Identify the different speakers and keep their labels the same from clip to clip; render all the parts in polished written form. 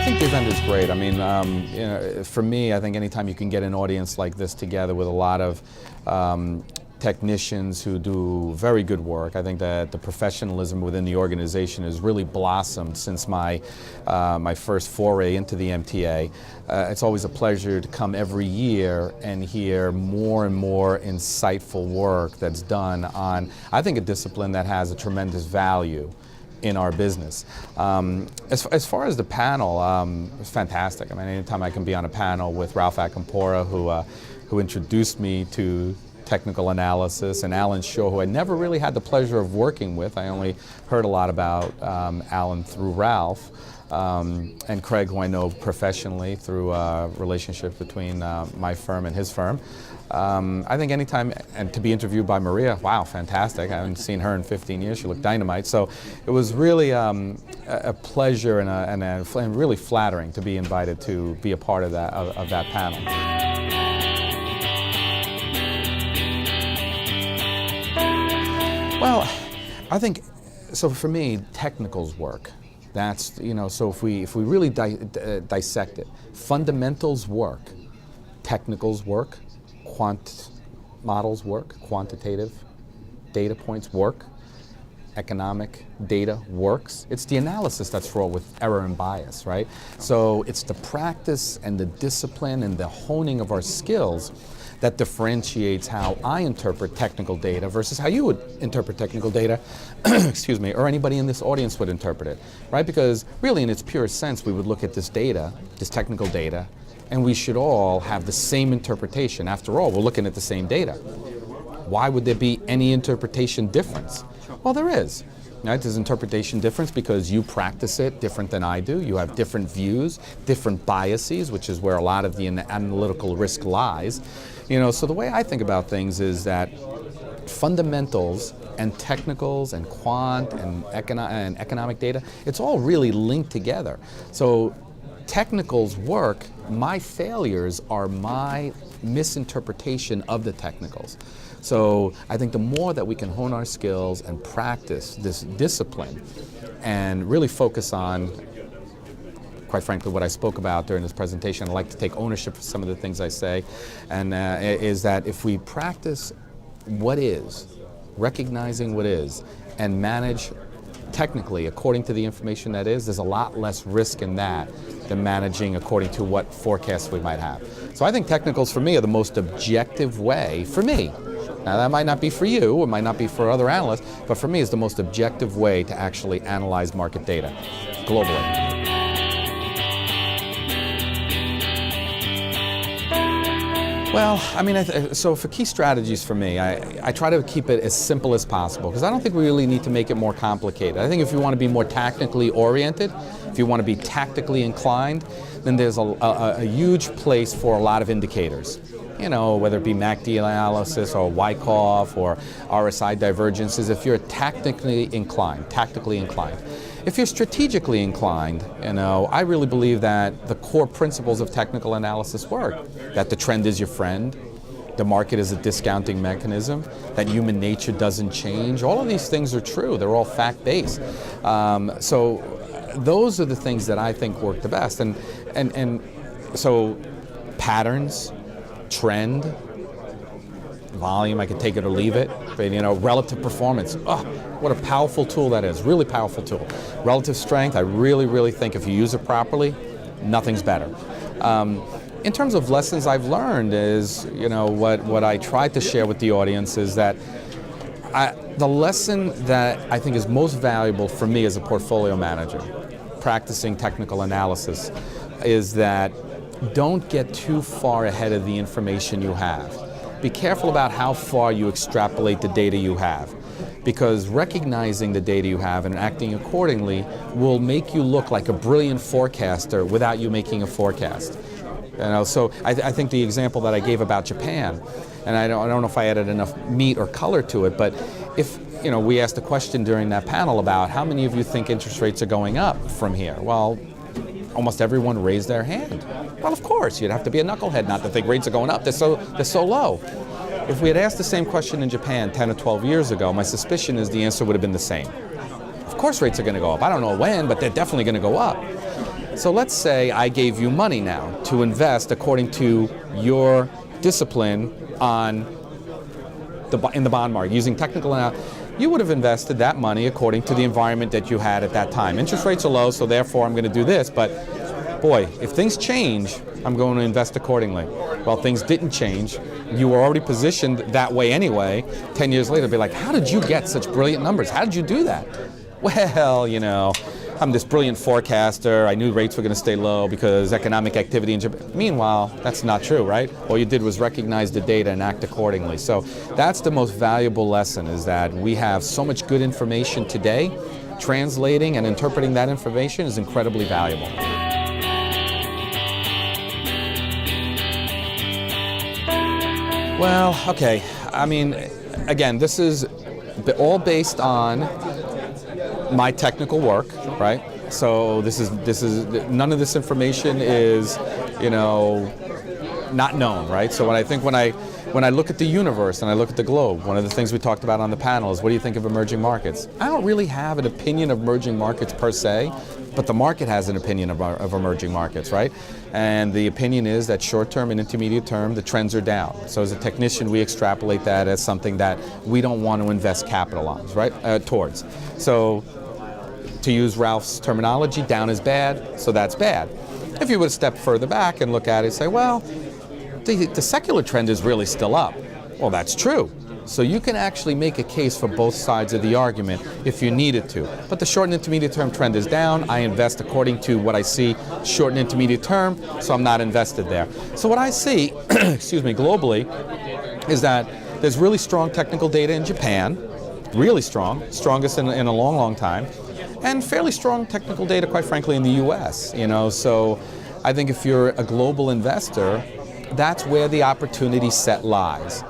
Speaker 1: think the event is great. I mean, for me, I think anytime you can get an audience like this together with a lot of technicians who do very good work, I think that the professionalism within the organization has really blossomed since my first foray into the MTA. It's always a pleasure to come every year and hear more and more insightful work that's done on, I think, a discipline that has a tremendous value in our business. As far as the panel, it's fantastic. I mean, anytime I can be on a panel with Ralph Acampora, who introduced me to technical analysis, and Alan Shaw, who I never really had the pleasure of working with. I only heard a lot about Alan through Ralph, and Craig, who I know professionally through a relationship between my firm and his firm. I think anytime, and to be interviewed by Maria, wow, fantastic. I haven't seen her in 15 years. She looked dynamite. So it was really a pleasure and really flattering to be invited to be a part of that panel. Well, I think, so for me, technicals work. That's, so if we really dissect it, fundamentals work, technicals work, quant models work, quantitative data points work, economic data works. It's the analysis that's fraught with error and bias, right? So it's the practice and the discipline and the honing of our skills that differentiates how I interpret technical data versus how you would interpret technical data, excuse me, or anybody in this audience would interpret it, right? Because really in its purest sense, we would look at this data, this technical data, and we should all have the same interpretation. After all, we're looking at the same data. Why would there be any interpretation difference? Well, there is. Right? There's interpretation difference because you practice it different than I do. You have different views, different biases, which is where a lot of the analytical risk lies. So the way I think about things is that fundamentals and technicals and quant and economic data, it's all really linked together. So technicals work, my failures are my misinterpretation of the technicals. So I think the more that we can hone our skills and practice this discipline and really focus on, quite frankly, what I spoke about during this presentation, I like to take ownership for some of the things I say, and is that if we practice what is, recognizing what is, and manage technically according to the information that is, there's a lot less risk in that than managing according to what forecasts we might have. So I think technicals for me are the most objective way, for me. Now that might not be for you, it might not be for other analysts, but for me it's the most objective way to actually analyze market data globally. Well, I mean, so for key strategies for me, I try to keep it as simple as possible because I don't think we really need to make it more complicated. I think if you want to be more technically oriented, if you want to be tactically inclined, then there's a huge place for a lot of indicators. Whether it be MACD analysis or Wyckoff or RSI divergences, if you're tactically inclined. If you're strategically inclined, I really believe that the core principles of technical analysis work. That the trend is your friend, the market is a discounting mechanism, that human nature doesn't change. All of these things are true. They're all fact-based. So those are the things that I think work the best. And so patterns, trend, volume, I could take it or leave it, but relative performance, what a powerful tool that is, really powerful tool. Relative strength, I really think if you use it properly, nothing's better. In terms of lessons I've learned is, what I tried to share with the audience is that the lesson that I think is most valuable for me as a portfolio manager, practicing technical analysis, is that don't get too far ahead of the information you have. Be careful about how far you extrapolate the data you have, because recognizing the data you have and acting accordingly will make you look like a brilliant forecaster without you making a forecast. So I think the example that I gave about Japan, and I don't know if I added enough meat or color to it, but if we asked a question during that panel about how many of you think interest rates are going up from here? Well, almost everyone raised their hand. Well, of course, you'd have to be a knucklehead not to think rates are going up. They're so low. If we had asked the same question in Japan 10 or 12 years ago, my suspicion is the answer would have been the same. Of course rates are going to go up. I don't know when, but they're definitely going to go up. So let's say I gave you money now to invest according to your discipline in the bond market, using technical analysis. You would have invested that money according to the environment that you had at that time. Interest rates are low, so therefore I'm going to do this, but boy, if things change, I'm going to invest accordingly. Well, things didn't change. You were already positioned that way anyway. 10 years later, be like, how did you get such brilliant numbers? How did you do that? Well, I'm this brilliant forecaster. I knew rates were going to stay low because economic activity in Japan. Meanwhile, that's not true, right? All you did was recognize the data and act accordingly. So that's the most valuable lesson, is that we have so much good information today. Translating and interpreting that information is incredibly valuable. Well, okay. I mean, again, this is all based on my technical work, right? So this is none of this information is, not known, right? So when I look at the universe and I look at the globe, one of the things we talked about on the panel is, what do you think of emerging markets? I don't really have an opinion of emerging markets per se, but the market has an opinion of emerging markets, right? And the opinion is that short-term and intermediate term, the trends are down. So as a technician, we extrapolate that as something that we don't want to invest capital on, right? Towards. So to use Ralph's terminology, down is bad, so that's bad. If you would step further back and look at it and say, well, the secular trend is really still up. Well, that's true. So you can actually make a case for both sides of the argument if you needed to. But the short and intermediate term trend is down. I invest according to what I see short and intermediate term, so I'm not invested there. So what I see, globally, is that there's really strong technical data in Japan, really strong, strongest in a long, long time, and fairly strong technical data, quite frankly, in the U.S. So I think if you're a global investor, that's where the opportunity set lies.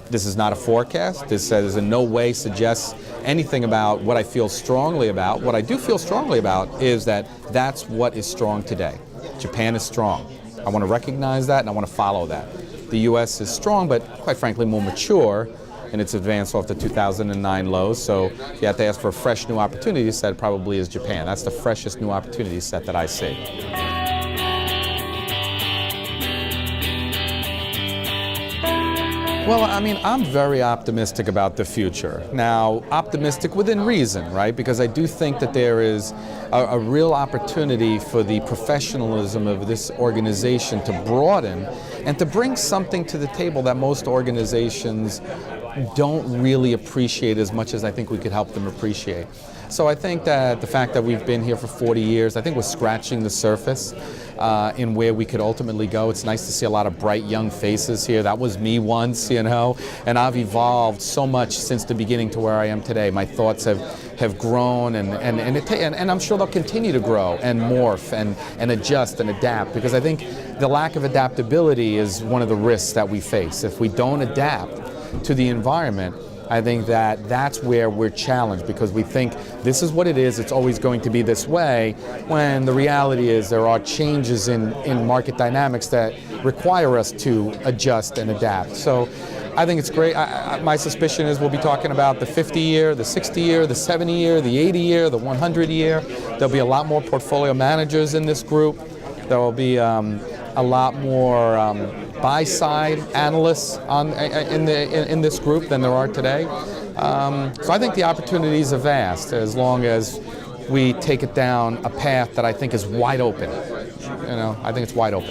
Speaker 1: This is not a forecast. This says in no way suggests anything about what I feel strongly about. What I do feel strongly about is that that's what is strong today. Japan is strong. I want to recognize that and I want to follow that. The U.S. is strong, but quite frankly more mature in its advance off the 2009 lows. So if you have to ask for a fresh new opportunity set, it probably is Japan. That's the freshest new opportunity set that I see. Well, I mean, I'm very optimistic about the future. Now, optimistic within reason, right? Because I do think that there is a real opportunity for the professionalism of this organization to broaden and to bring something to the table that most organizations don't really appreciate as much as I think we could help them appreciate. So I think that the fact that we've been here for 40 years, I think we're scratching the surface in where we could ultimately go. It's nice to see a lot of bright young faces here. That was me once, and I've evolved so much since the beginning to where I am today. My thoughts have grown, and I'm sure they'll continue to grow and morph and adjust and adapt, because I think the lack of adaptability is one of the risks that we face. If we don't adapt to the environment, I think that that's where we're challenged, because we think this is what it is, it's always going to be this way, when the reality is there are changes in market dynamics that require us to adjust and adapt. So I think it's great. My suspicion is we'll be talking about the 50-year, the 60-year, the 70-year, the 80-year, the 100-year. There'll be a lot more portfolio managers in this group. There will be a lot more buy-side analysts in this group than there are today. So I think the opportunities are vast, as long as we take it down a path that I think is wide open. I think it's wide open.